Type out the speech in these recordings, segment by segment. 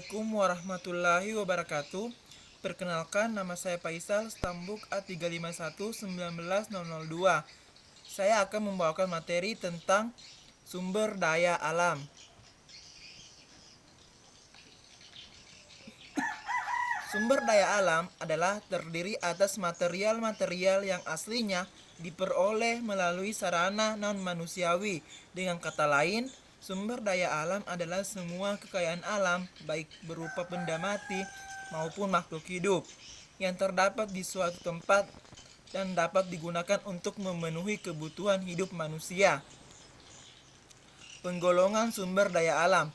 Assalamualaikum warahmatullahi wabarakatuh. Perkenalkan, nama saya Faisal, Stambuk A351-19002. Saya akan membawakan materi tentang sumber daya alam. Sumber daya alam adalah terdiri atas material-material yang aslinya diperoleh melalui sarana non-manusiawi. Dengan kata lain, sumber daya alam adalah semua kekayaan alam, baik berupa benda mati maupun makhluk hidup, yang terdapat di suatu tempat dan dapat digunakan untuk memenuhi kebutuhan hidup manusia. Penggolongan sumber daya alam.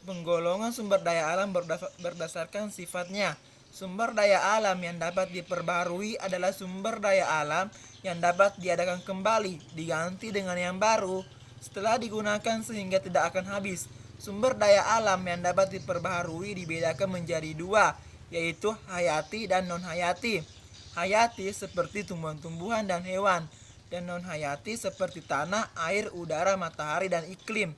Penggolongan sumber daya alam berdasarkan sifatnya. Sumber daya alam yang dapat diperbarui adalah sumber daya alam yang dapat diadakan kembali, diganti dengan yang baru setelah digunakan sehingga tidak akan habis. Sumber daya alam yang dapat diperbarui dibedakan menjadi dua, yaitu hayati dan non-hayati. Hayati seperti tumbuhan-tumbuhan dan hewan, dan non-hayati seperti tanah, air, udara, matahari, dan iklim.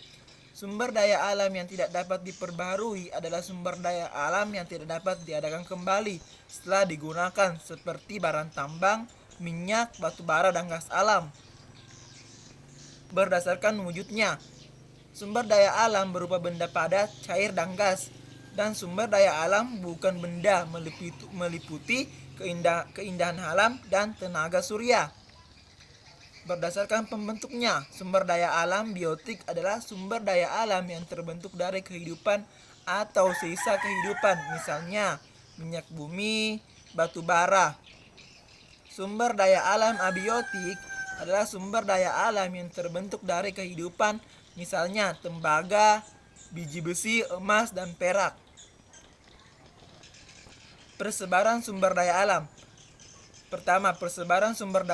Sumber daya alam yang tidak dapat diperbarui adalah sumber daya alam yang tidak dapat diadakan kembali setelah digunakan, seperti barang tambang, minyak, batu bara, dan gas alam. Berdasarkan wujudnya, sumber daya alam berupa benda padat, cair, dan gas. Dan sumber daya alam bukan benda meliputi keindahan alam dan tenaga surya. Berdasarkan pembentuknya, sumber daya alam biotik adalah sumber daya alam yang terbentuk dari kehidupan atau sisa kehidupan, misalnya minyak bumi, batu bara. Sumber daya alam abiotik adalah sumber daya alam yang terbentuk dari kehidupan, misalnya tembaga, biji besi, emas, dan perak. Persebaran sumber daya alam. Pertama, persebaran sumber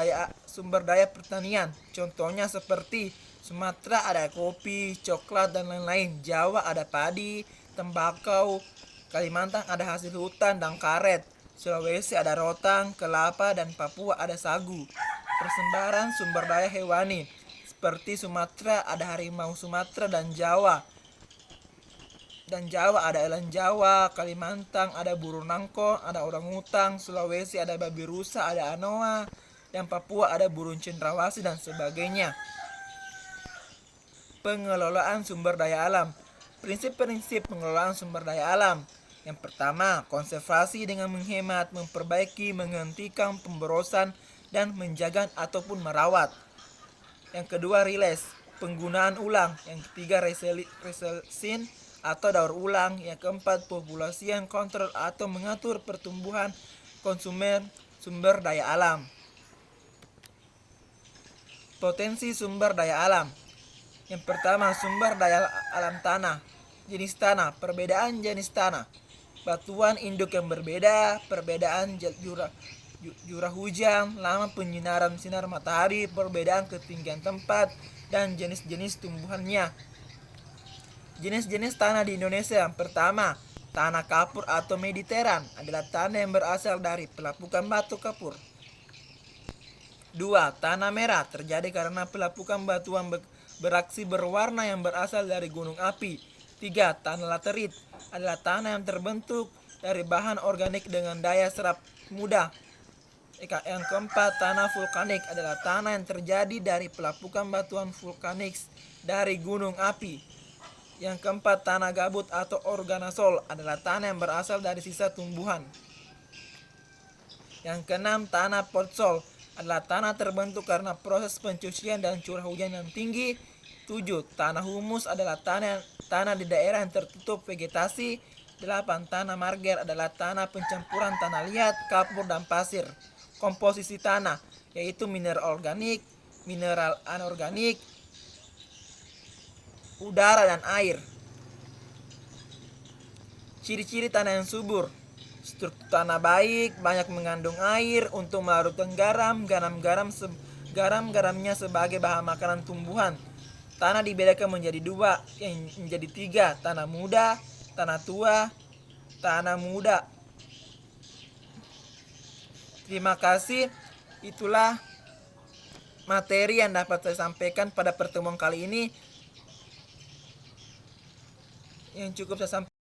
daya pertanian. Contohnya seperti Sumatera ada kopi, coklat, dan lain-lain. Jawa ada padi, tembakau. Kalimantan ada hasil hutan dan karet. Sulawesi ada rotan, kelapa, dan Papua ada sagu. Persebaran sumber daya hewani. Seperti Sumatera ada harimau Sumatera dan Jawa ada elang Jawa, Kalimantan ada burung nangko, ada orangutan, Sulawesi ada babi rusa, ada anoa, dan Papua ada burung cendrawasih dan sebagainya. Pengelolaan sumber daya alam. Prinsip-prinsip pengelolaan sumber daya alam. Yang pertama, konservasi dengan menghemat, memperbaiki, menghentikan pemborosan, dan menjaga ataupun merawat. Yang kedua, riles, penggunaan ulang. Yang ketiga, reselsin atau daur ulang. Yang keempat, populasi yang kontrol atau mengatur pertumbuhan konsumen sumber daya alam. Potensi sumber daya alam. Yang pertama, sumber daya alam tanah. Jenis tanah, perbedaan jenis tanah. Batuan induk yang berbeda, perbedaan curah hujan, lama penyinaran sinar matahari, perbedaan ketinggian tempat, dan jenis-jenis tumbuhannya. Jenis-jenis tanah di Indonesia. Yang pertama, tanah kapur atau mediteran adalah tanah yang berasal dari pelapukan batu kapur. 2. Tanah merah terjadi karena pelapukan batuan beraksi berwarna yang berasal dari gunung api. 3. Tanah laterit adalah tanah yang terbentuk dari bahan organik dengan daya serap mudah. Yang keempat, tanah vulkanik adalah tanah yang terjadi dari pelapukan batuan vulkanik dari gunung api. Yang keempat, tanah gabut atau organasol adalah tanah yang berasal dari sisa tumbuhan. Yang keenam, tanah potsol adalah tanah terbentuk karena proses pencucian dan curah hujan yang tinggi. 7. Tanah humus adalah tanah di daerah yang tertutup vegetasi. 8. Tanah marger adalah tanah pencampuran tanah liat, kapur, dan pasir. Komposisi tanah yaitu mineral organik, mineral anorganik, udara, dan air. Ciri-ciri tanah yang subur. Struktur tanah baik, banyak mengandung air untuk melarutkan garam, garam-garamnya sebagai bahan makanan tumbuhan. Tanah dibedakan menjadi dua, yang menjadi tiga, tanah muda, tanah tua, tanah muda. Terima kasih, itulah materi yang dapat saya sampaikan pada pertemuan kali ini. yang cukup saya sampaikan.